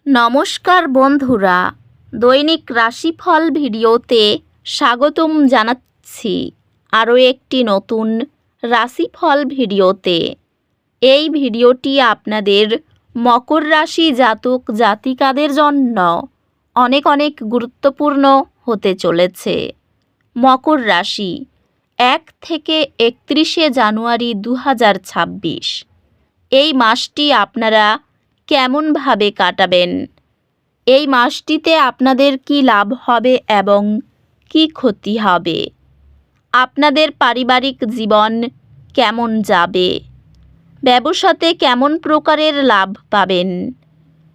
নমস্কার বন্ধুরা, দৈনিক রাশিফল ভিডিওতে স্বাগতম জানাচ্ছি আরও একটি নতুন রাশিফল ভিডিওতে। এই ভিডিওটি আপনাদের মকর রাশি জাতক জাতিকাদের জন্য অনেক অনেক গুরুত্বপূর্ণ হতে চলেছে। মকর রাশি 1 থেকে 31শে জানুয়ারি 2026। এই মাসটি আপনারা কেমনভাবে কাটাবেন? এই মাসটিতে আপনাদের কি লাভ হবে এবং কি ক্ষতি হবে? আপনাদের পারিবারিক জীবন কেমন যাবে? ব্যবসাতে কেমন প্রকারের লাভ পাবেন?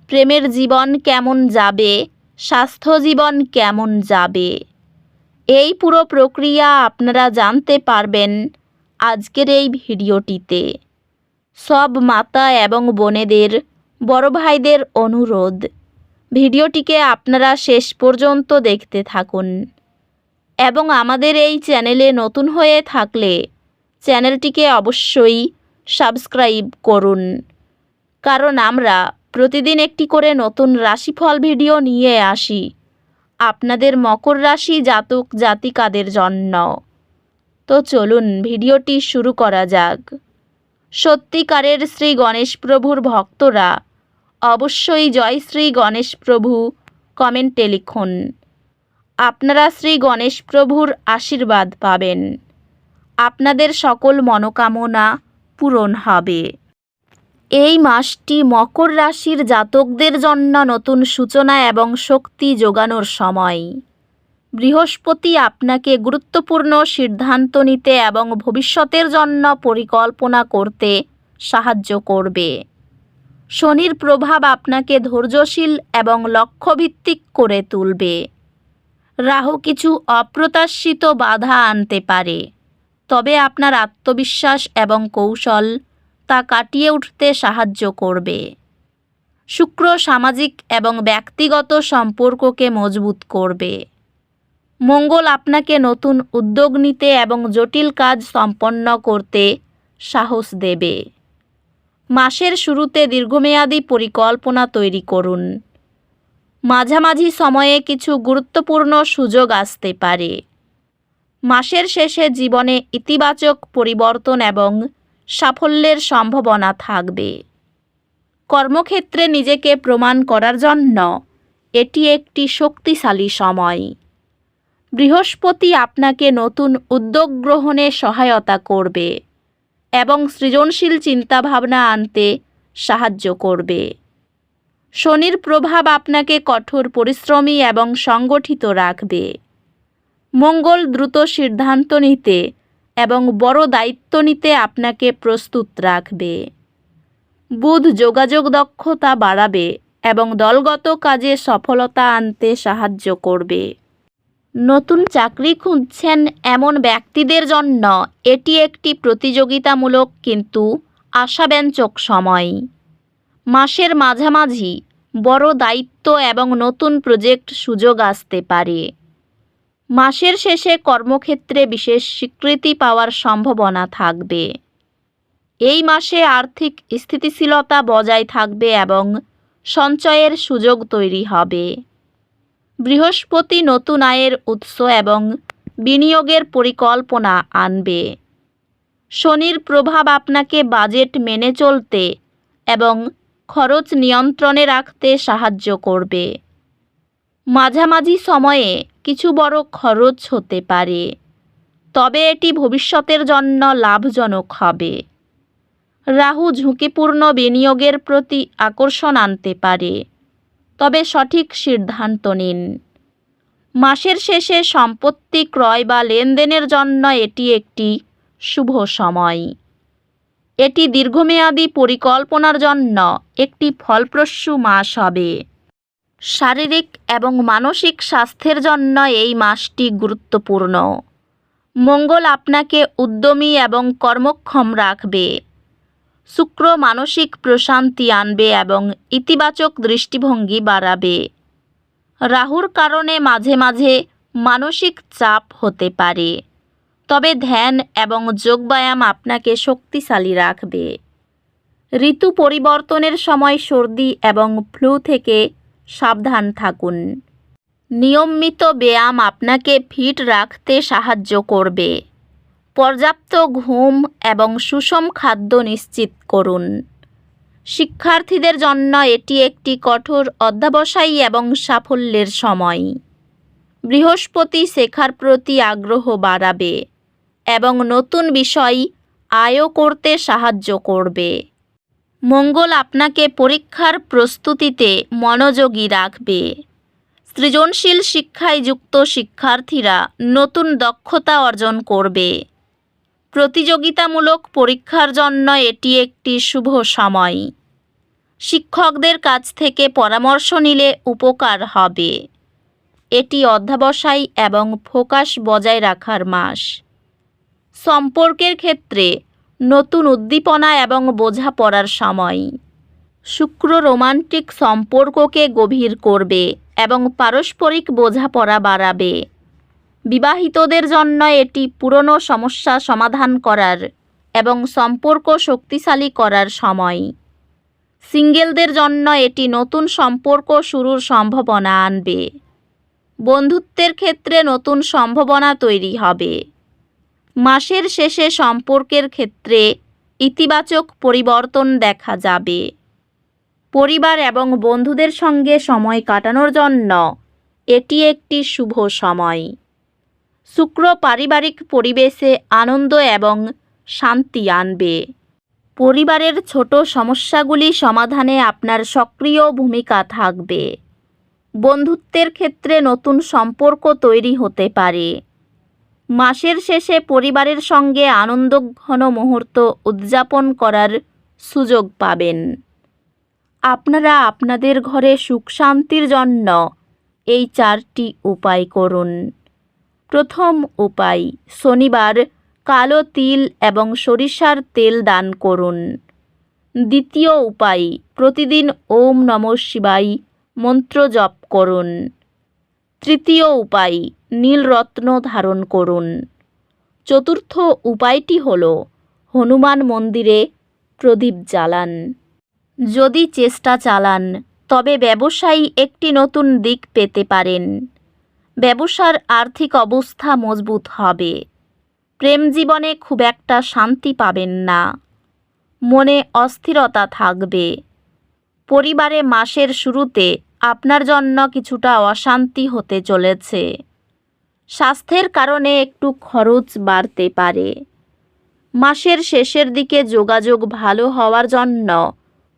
প্রেমের জীবন কেমন যাবে? স্বাস্থ্য জীবন কেমন যাবে? এই পুরো প্রক্রিয়া আপনারা জানতে পারবেন আজকের এই ভিডিওটিতে। সব মাতা এবং বোনেদের, বড় ভাইদের অনুরোধ, ভিডিওটিকে আপনারা শেষ পর্যন্ত দেখতে থাকুন এবং আমাদের এই চ্যানেলে নতুন হয়ে থাকলে চ্যানেলটিকে অবশ্যই সাবস্ক্রাইব করুন, কারণ আমরা প্রতিদিন একটি করে নতুন রাশিফল ভিডিও নিয়ে আসি আপনাদের মকর রাশি জাতক জাতিকাদের জন্য। তো চলুন ভিডিওটি শুরু করা যাক। সত্যিকারের শ্রী গণেশ প্রভুর ভক্তরা অবশ্যই জয় শ্রী গণেশ প্রভু কমেন্টে লিখুন। আপনারা শ্রী গণেশ প্রভুর আশীর্বাদ পাবেন, আপনাদের সকল মনোকামনা পূরণ হবে। এই মাসটি মকর রাশির জাতকদের জন্য নতুন সূচনা এবং শক্তি যোগানোর সময়। বৃহস্পতি আপনাকে গুরুত্বপূর্ণ সিদ্ধান্ত নিতে এবং ভবিষ্যতের জন্য পরিকল্পনা করতে সাহায্য করবে। শনির প্রভাব আপনাকে ধৈর্যশীল এবং লক্ষ্যভিত্তিক করে তুলবে। রাহু কিছু অপ্রত্যাশিত বাধা আনতে পারে, তবে আপনার আত্মবিশ্বাস এবং কৌশল তা কাটিয়ে উঠতে সাহায্য করবে। শুক্র সামাজিক এবং ব্যক্তিগত সম্পর্ককে মজবুত করবে। মঙ্গল আপনাকে নতুন উদ্যোগ নিতে এবং জটিল কাজ সম্পন্ন করতে সাহস দেবে। মাসের শুরুতে দীর্ঘমেয়াদী পরিকল্পনা তৈরি করুন। মাঝামাঝি সময়ে কিছু গুরুত্বপূর্ণ সুযোগ আসতে পারে। মাসের শেষে জীবনে ইতিবাচক পরিবর্তন এবং সাফল্যের সম্ভাবনা থাকবে। কর্মক্ষেত্রে নিজেকে প্রমাণ করার জন্য এটি একটি শক্তিশালী সময়। বৃহস্পতি আপনাকে নতুন উদ্যোগ গ্রহণে সহায়তা করবে এবং সৃজনশীল চিন্তাভাবনা আনতে সাহায্য করবে। শনির প্রভাব আপনাকে কঠোর পরিশ্রমী এবং সংগঠিত রাখবে। মঙ্গল দ্রুত সিদ্ধান্ত নিতে এবং বড় দায়িত্ব নিতে আপনাকে প্রস্তুত রাখবে। বুধ যোগাযোগ দক্ষতা বাড়াবে এবং দলগত কাজে সফলতা আনতে সাহায্য করবে। নতুন চাকরি খুঁজছেন এমন ব্যক্তিদের জন্য এটি একটি প্রতিযোগিতামূলক কিন্তু আশাব্যঞ্জক সময়। মাসের মাঝামাঝি বড় দায়িত্ব এবং নতুন প্রজেক্ট সুযোগ আসতে পারে। মাসের শেষে কর্মক্ষেত্রে বিশেষ স্বীকৃতি পাওয়ার সম্ভাবনা থাকবে। এই মাসে আর্থিক স্থিতিশীলতা বজায় থাকবে এবং সঞ্চয়ের সুযোগ তৈরি হবে। বৃহস্পতি নতুন আয়ের উৎস এবং বিনিয়োগের পরিকল্পনা আনবে। শনির প্রভাব আপনাকে বাজেট মেনে চলতে এবং খরচ নিয়ন্ত্রণে রাখতে সাহায্য করবে। মাঝামাঝি সময়ে কিছু বড় খরচ হতে পারে, তবে এটি ভবিষ্যতের জন্য লাভজনক হবে। রাহু ঝুঁকিপূর্ণ বিনিয়োগের প্রতি আকর্ষণ আনতে পারে, তবে সঠিক সিদ্ধান্ত নিন। মাসের শেষে সম্পত্তি ক্রয় বা লেনদেনের জন্য এটি একটি শুভ সময়। এটি দীর্ঘমেয়াদী পরিকল্পনার জন্য একটি ফলপ্রসূ মাস হবে। শারীরিক এবং মানসিক স্বাস্থ্যের জন্য এই মাসটি গুরুত্বপূর্ণ। মঙ্গল আপনাকে উদ্যমী এবং কর্মক্ষম রাখবে। শুক্র মানসিক প্রশান্তি আনবে এবং ইতিবাচক দৃষ্টিভঙ্গি বাড়াবে। রাহুর কারণে মাঝে মাঝে মানসিক চাপ হতে পারে, তবে ধ্যান এবং যোগব্যায়াম আপনাকে শক্তিশালী রাখবে। ঋতু পরিবর্তনের সময় সর্দি এবং ফ্লু থেকে সাবধান থাকুন। নিয়মিত ব্যায়াম আপনাকে ফিট রাখতে সাহায্য করবে। পর্যাপ্ত ঘুম এবং সুষম খাদ্য নিশ্চিত করুন। শিক্ষার্থীদের জন্য এটি একটি কঠোর অধ্যবসায়ী এবং সাফল্যের সময়। বৃহস্পতি শেখার প্রতি আগ্রহ বাড়াবে এবং নতুন বিষয় আয়ত্ত করতে সাহায্য করবে। মঙ্গল আপনাকে পরীক্ষার প্রস্তুতিতে মনোযোগী রাখবে। সৃজনশীল শিক্ষায় যুক্ত শিক্ষার্থীরা নতুন দক্ষতা অর্জন করবে। প্রতিযোগিতামূলক পরীক্ষার জন্য এটি একটি শুভ সময়। শিক্ষকদের কাছ থেকে পরামর্শ নিলে উপকার হবে। এটি অধ্যবসায় এবং ফোকাস বজায় রাখার মাস। সম্পর্কের ক্ষেত্রে নতুন উদ্দীপনা এবং বোঝাপড়ার সময়। শুক্র রোমান্টিক সম্পর্ককে গভীর করবে এবং পারস্পরিক বোঝাপড়া বাড়াবে। বিবাহিতদের জন্য এটি পুরনো সমস্যা সমাধান করার এবং সম্পর্ক শক্তিশালী করার সময়। সিঙ্গেলদের জন্য এটি নতুন সম্পর্ক শুরুর সম্ভাবনা আনবে। বন্ধুত্বের ক্ষেত্রে নতুন সম্ভাবনা তৈরি হবে। মাসের শেষে সম্পর্কের ক্ষেত্রে ইতিবাচক পরিবর্তন দেখা যাবে। পরিবার এবং বন্ধুদের সঙ্গে সময় কাটানোর জন্য এটি একটি শুভ সময়। শুক্র পারিবারিক পরিবেশে আনন্দ এবং শান্তি আনবে। পরিবারের ছোট সমস্যাগুলি সমাধানে আপনার সক্রিয় ভূমিকা থাকবে। বন্ধুত্বের ক্ষেত্রে নতুন সম্পর্ক তৈরি হতে পারে। মাসের শেষে পরিবারের সঙ্গে আনন্দঘন মুহূর্ত উদযাপন করার সুযোগ পাবেন। আপনারা আপনাদের ঘরে সুখ শান্তির জন্য এই 4টি উপায় করুন। প্রথম উপায়, শনিবার কালো তিল এবং সরিষার তেল দান করুন। দ্বিতীয় উপায়, প্রতিদিন ওম নমঃ শিবায় মন্ত্র জপ করুন। তৃতীয় উপায়, নীল রত্ন ধারণ করুন। চতুর্থ উপায়টি হল হনুমান মন্দিরে প্রদীপ জ্বালান। যদি চেষ্টা চালান তবে ব্যবসায়ী একটি নতুন দিক পেতে পারেন। ব্যবসার আর্থিক অবস্থা মজবুত হবে। প্রেম জীবনে খুব একটা শান্তি পাবেন না। মনে অস্থিরতা থাকবে। পরিবারে মাসের শুরুতে আপনার জন্য কিছুটা অশান্তি হতে চলেছে। স্বাস্থ্যের কারণে একটু খরচ বাড়তে পারে। মাসের শেষের দিকে যোগাযোগ ভালো হওয়ার জন্য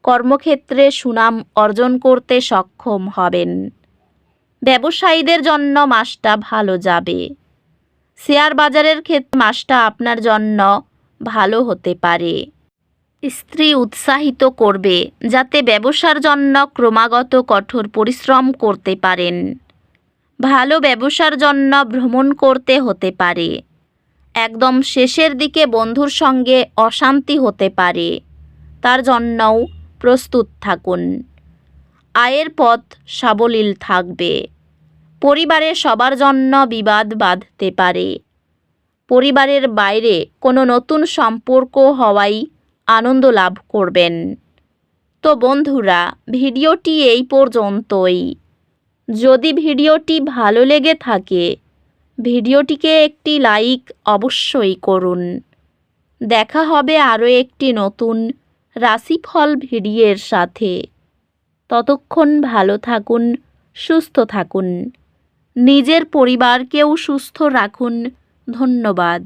কর্মক্ষেত্রে সুনাম অর্জন করতে সক্ষম হবেন। ব্যবসায়ীদের জন্য মাসটা ভালো যাবে। শেয়ার বাজারের ক্ষেত্রে মাসটা আপনার জন্য ভালো হতে পারে। স্ত্রী উৎসাহিত করবে যাতে ব্যবসার জন্য ক্রমাগত কঠোর পরিশ্রম করতে পারেন। ভালো ব্যবসার জন্য ভ্রমণ করতে হতে পারে। একদম শেষের দিকে বন্ধুর সঙ্গে অশান্তি হতে পারে, তার জন্যও প্রস্তুত থাকুন। আয়ের পথ সাবলীল থাকবে। পরিবারে সবার জন্য বিবাদ বাঁধতে পারে। পরিবারের বাইরে কোনো নতুন সম্পর্ক হওয়ায় আনন্দ লাভ করবেন। তো বন্ধুরা, ভিডিওটি এই পর্যন্তই। যদি ভিডিওটি ভালো লেগে থাকে ভিডিওটিকে একটি লাইক অবশ্যই করুন। দেখা হবে আরও একটি নতুন রাশিফল ভিডিওর সাথে। ততক্ষণ ভালো থাকুন, সুস্থ থাকুন, নিজের পরিবারকেও সুস্থ রাখুন। ধন্যবাদ।